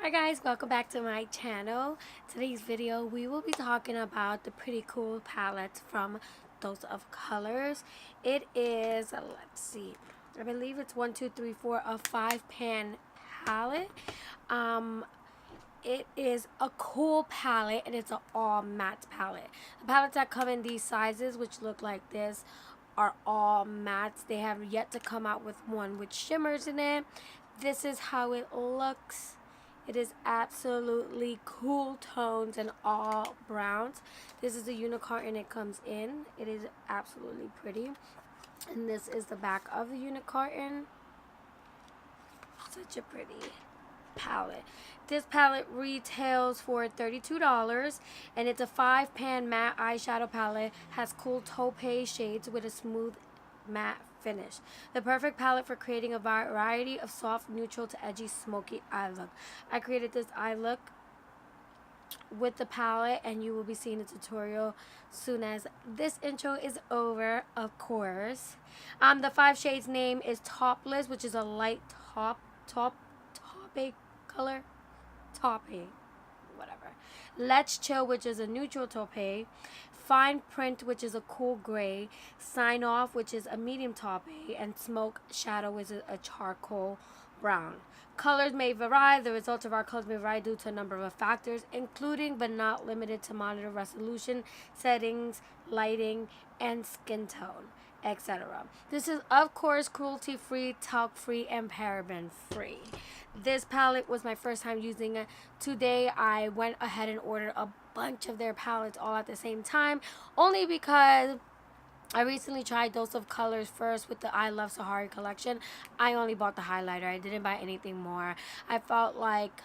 Hi guys, welcome back to my channel. Today's video we will be talking about the pretty cool palettes from Dose of Colors. It is, let's see, I believe it's 1, 2, 3, 4, a 5-pan palette. It is a cool palette and it's an all matte palette. The palettes that come in these sizes, which look like this, are all mattes. They have yet to come out with one with shimmers in it. This is how it looks. It is absolutely cool tones and all browns. This is the unicorn it comes in. It is absolutely pretty. And this is the back of the unicorn. Such a pretty palette. This palette retails for $32 and it's a 5-pan matte eyeshadow palette. Has cool taupe shades with a smooth matte finish. The perfect palette for creating a variety of soft, neutral to edgy, smoky eye look. I created this eye look with the palette and you will be seeing a tutorial soon as this intro is over, of course. The 5 shades name is Topless, which is a light taupe color. Taupe, whatever. Let's Chill, which is a neutral taupe. Fine Print, which is a cool gray. Sign Off, which is a medium taupe. And Smoke Shadow, which is a charcoal brown. Colors may vary. The results of our colors may vary due to a number of factors, including but not limited to monitor resolution, settings, lighting, and skin tone, etc. This is, of course, cruelty-free, talc-free, and paraben-free. This palette was my first time using it. Today, I went ahead and ordered a bunch of their palettes all at the same time, only because I recently tried Dose of Colors first with the I Love Sahari collection. I only bought the highlighter. I didn't buy anything more. I felt like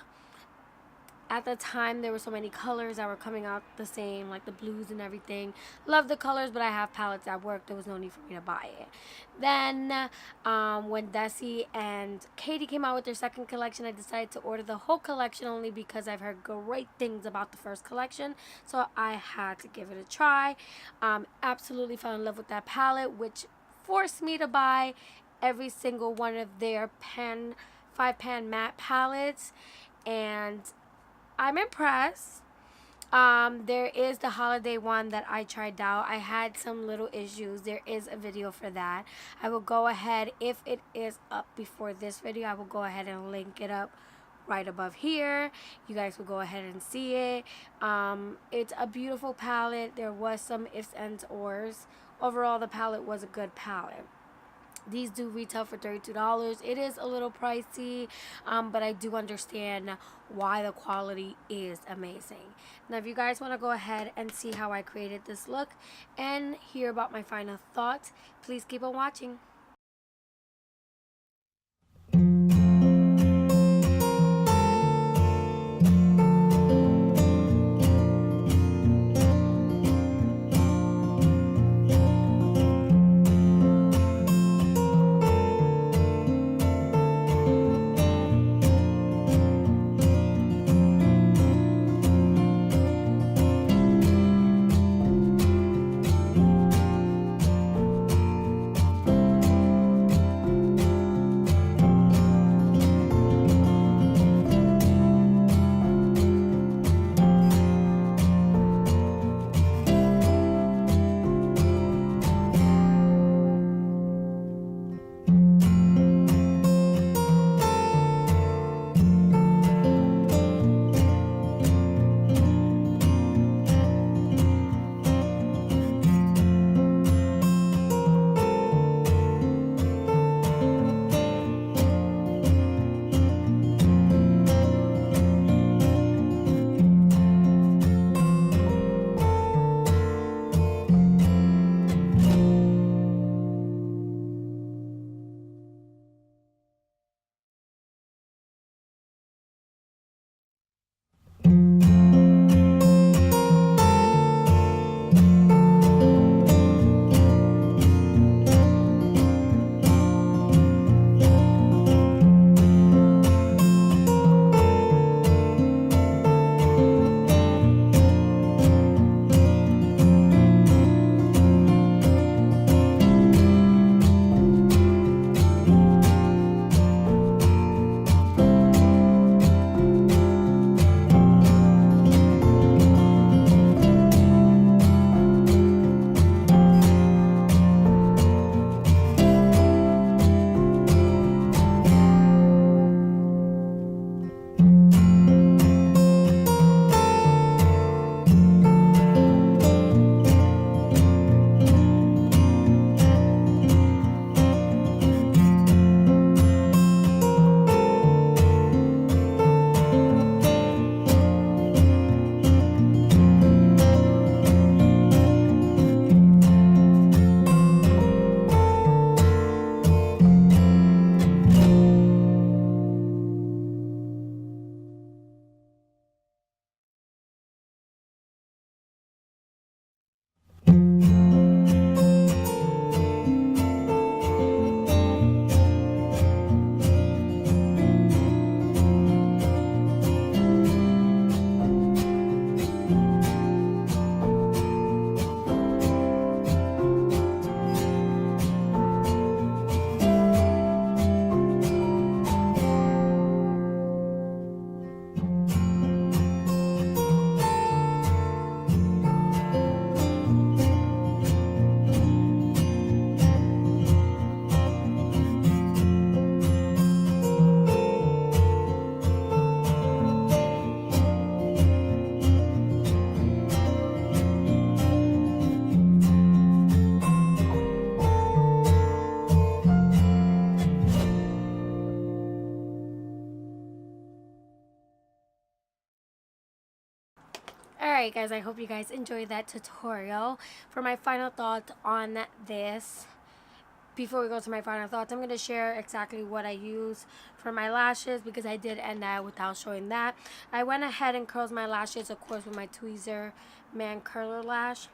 at the time there were so many colors that were coming out the same, like the blues and everything. Love the colors, but I have palettes at work. There was no need for me to buy it. Then when Desi and Katie came out with their second collection, I decided to order the whole collection only because I've heard great things about the first collection. So I had to give it a try. Absolutely fell in love with that palette, which forced me to buy every single one of their 5-pan matte palettes. And I'm impressed. There is the holiday one that I tried out. I had some little issues. There is a video for that. I will go ahead, if it is up before this video, I will go ahead and link it up right above here. You guys will go ahead and see it. It's a beautiful palette. There was some ifs, ands, ors. Overall, the palette was a good palette. These do retail for $32. It is a little pricey, but I do understand why the quality is amazing. Now, if you guys want to go ahead and see how I created this look and hear about my final thoughts, please keep on watching. Alright guys, I hope you guys enjoyed that tutorial. For my final thoughts on this, before we go to my final thoughts, I'm going to share exactly what I use for my lashes because I did end that without showing that. I went ahead and curled my lashes, of course, with my Tweezer Man Curler Lash.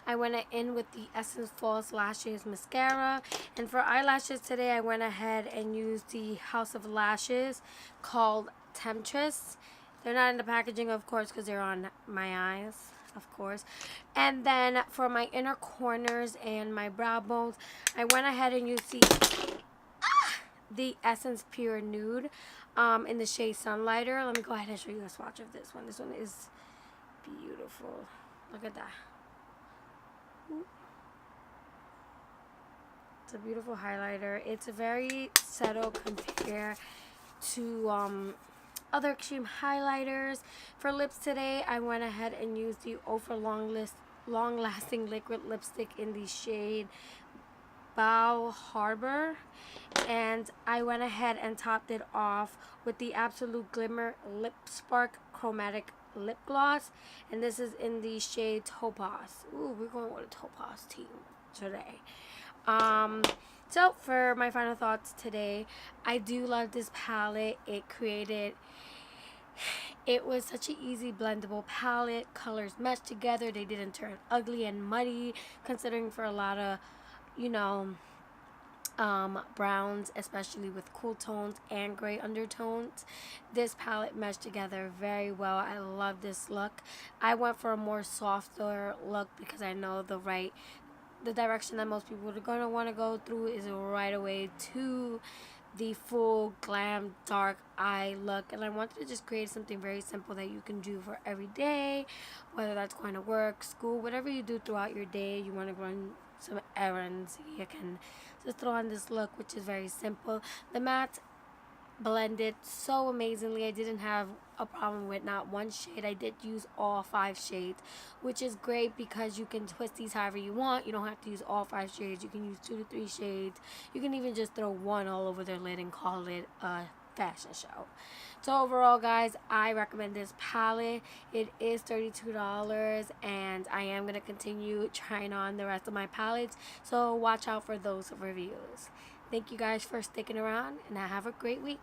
I went in with the Essence False Lashes Mascara. And for eyelashes today, I went ahead and used the House of Lashes called Temptress. They're not in the packaging, of course, because they're on my eyes, of course. And then for my inner corners and my brow bones, I went ahead and used the Essence Pure Nude in the shade Sunlighter. Let me go ahead and show you a swatch of this one. This one is beautiful. Look at that. It's a beautiful highlighter. It's a very subtle compared to other extreme highlighters. For lips today, I went ahead and used the Ofra Long Lasting Liquid Lipstick in the shade Bow Harbor, and I went ahead and topped it off with the Absolute Glimmer Lip Spark Chromatic Lip Gloss, and this is in the shade Topaz. Ooh, we're going with a Topaz team today. So for my final thoughts today, I do love this palette. It was such an easy blendable palette. Colors meshed together. They didn't turn ugly and muddy, considering for a lot of, browns, especially with cool tones and gray undertones. This palette meshed together very well. I love this look. I went for a more softer look because I know the direction that most people are going to want to go through is right away to the full glam dark eye look, and I wanted to just create something very simple that you can do for every day, whether that's going to work, school, whatever you do throughout your day. You want to run some errands, you can just throw on this look, which is very simple. The matte blended so amazingly. I didn't have a problem with not one shade. I did use all 5 shades, which is great because you can twist these however you want. You don't have to use all 5 shades. You can use 2 to 3 shades. You can even just throw one all over their lid and call it a fashion show. So overall, guys, I recommend this palette. It is $32, and I am going to continue trying on the rest of my palettes, so watch out for those reviews. Thank you guys for sticking around, and have a great week.